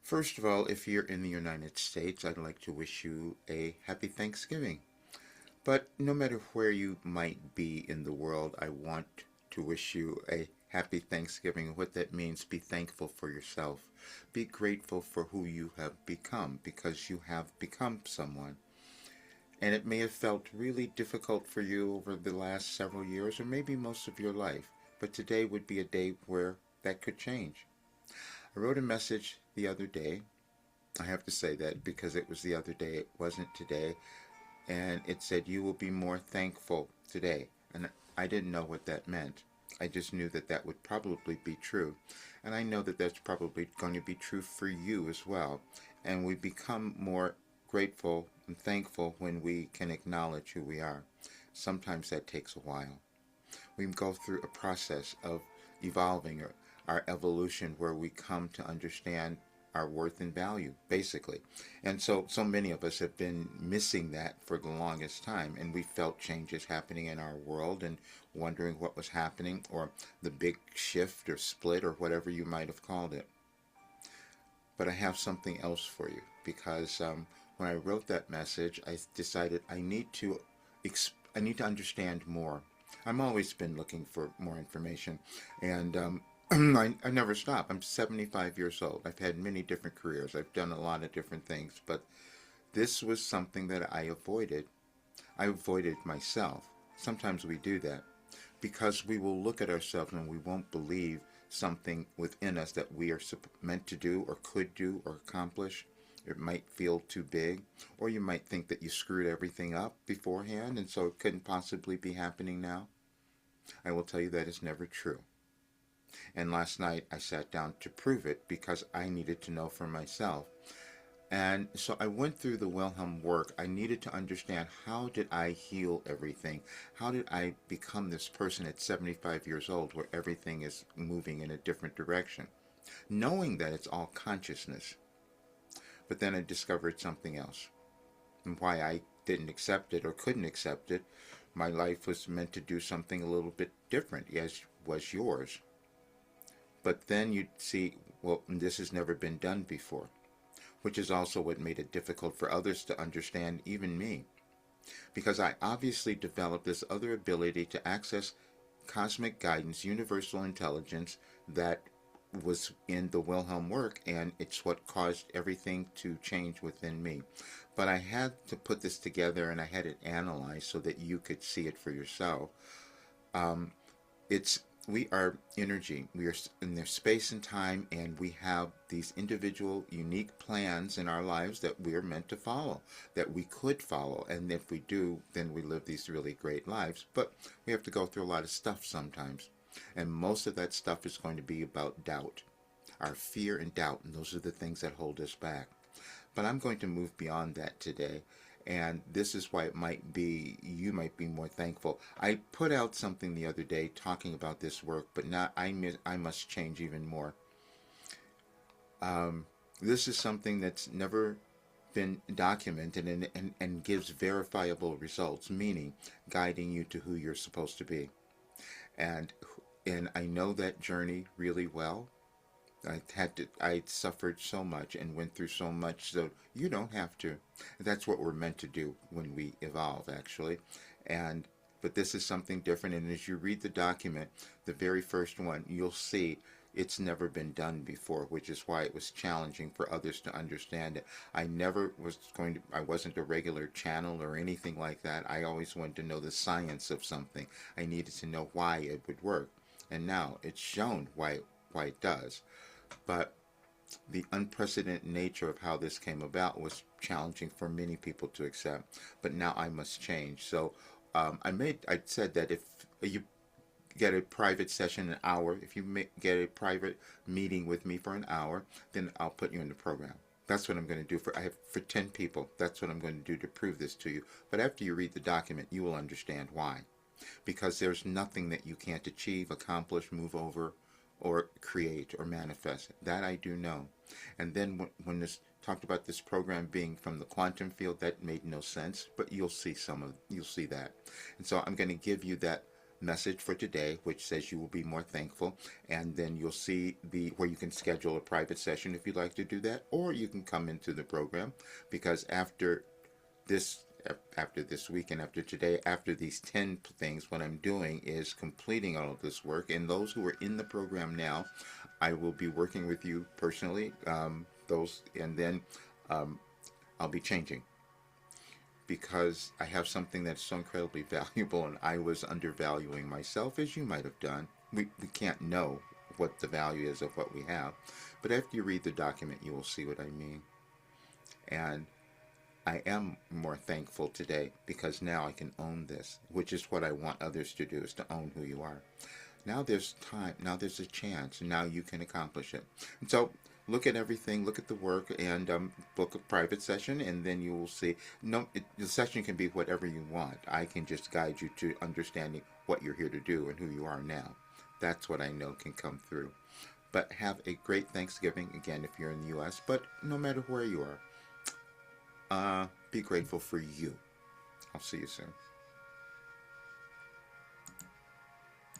First of all, if you're in the United States, I'd like to wish you a happy Thanksgiving. But no matter where you might be in the world, I want to wish you a happy Thanksgiving. What that means, be thankful for yourself. Be grateful for who you have become because you have become someone. And it may have felt really difficult for you over the last several years or maybe most of your life. But today would be a day where that could change. I wrote a message the other day. I have to say that because it was the other day, it wasn't today. And it said, "You will be more thankful today." And I didn't know what that meant. I just knew that that would probably be true. And I know that that's probably going to be true for you as well. And we become more grateful and thankful when we can acknowledge who we are. Sometimes that takes a while. We go through a process of evolving or our evolution where we come to understand our worth and value, basically. And so many of us have been missing that for the longest time, and we felt changes happening in our world and wondering what was happening, or the big shift or split or whatever you might have called it. But I have something else for you because when I wrote that message, I decided I need to understand more. I've always been looking for more information, and I never stop. I'm 75 years old. I've had many different careers. I've done a lot of different things, but this was something that I avoided. I avoided myself. Sometimes we do that because we will look at ourselves and we won't believe something within us that we are meant to do or could do or accomplish. It might feel too big, or you might think that you screwed everything up beforehand and so it couldn't possibly be happening now. I will tell you that is never true. And last night I sat down to prove it because I needed to know for myself. And so I went through the Wilhelm work. I needed to understand, how did I heal everything? How did I become this person at 75 years old where everything is moving in a different direction? Knowing that it's all consciousness. But then I discovered something else. And why I didn't accept it or couldn't accept it. My life was meant to do something a little bit different, as was yours. But then you'd see, well, this has never been done before, which is also what made it difficult for others to understand, even me. Because I obviously developed this other ability to access cosmic guidance, universal intelligence that was in the Wilhelm work, and it's what caused everything to change within me. But I had to put this together and I had it analyzed so that you could see it for yourself. Um, it's we are energy. We are in their space and time, and we have these individual, unique plans in our lives that we are meant to follow, that we could follow. And if we do, then we live these really great lives. But we have to go through a lot of stuff sometimes. And most of that stuff is going to be about doubt, our fear and doubt. And those are the things that hold us back. But I'm going to move beyond that today. And this is why you might be more thankful. I put out something the other day talking about this work, but now I must change even more. This is something that's never been documented and gives verifiable results, meaning guiding you to who you're supposed to be. And and I know that journey really well. I suffered so much and went through so much, so you don't have to. That's what we're meant to do when we evolve, actually. And but this is something different, and as you read the document, the very first one, you'll see it's never been done before, which is why it was challenging for others to understand it. I wasn't a regular channel or anything like that. I always wanted to know the science of something. I needed to know why it would work. And now it's shown why it does. But the unprecedented nature of how this came about was challenging for many people to accept. But now I must change. So I said that if you get a private session an hour, if you get a private meeting with me for an hour, then I'll put you in the program. That's what I'm going to do for 10 people. That's what I'm going to do to prove this to you. But after you read the document, you will understand why. Because there's nothing that you can't achieve, accomplish, move over, or create or manifest. That I do know. And then when this talked about this program being from the quantum field, that made no sense, but you'll see that. And so I'm going to give you message for today, which says you will be more thankful, and then you'll see the where you can schedule a private session if you'd like to do that, or you can come into the program, because this after this week and after today, after these 10 things, what I'm doing is completing all of this work. And those who are in the program now, I will be working with you personally. And then I'll be changing, because I have something that's so incredibly valuable, and I was undervaluing myself, as you might have done. We can't know what the value is of what we have, but after you read the document, you will see what I mean. And I am more thankful today because now I can own this, which is what I want others to do, is to own who you are. Now there's time, now there's a chance, and now you can accomplish it. And so look at everything, look at the work, and book a private session, and then you will see. No, the session can be whatever you want. I can just guide you to understanding what you're here to do and who you are now. That's what I know can come through. But have a great Thanksgiving, again, if you're in the U.S., but no matter where you are. Be grateful for you. I'll see you soon.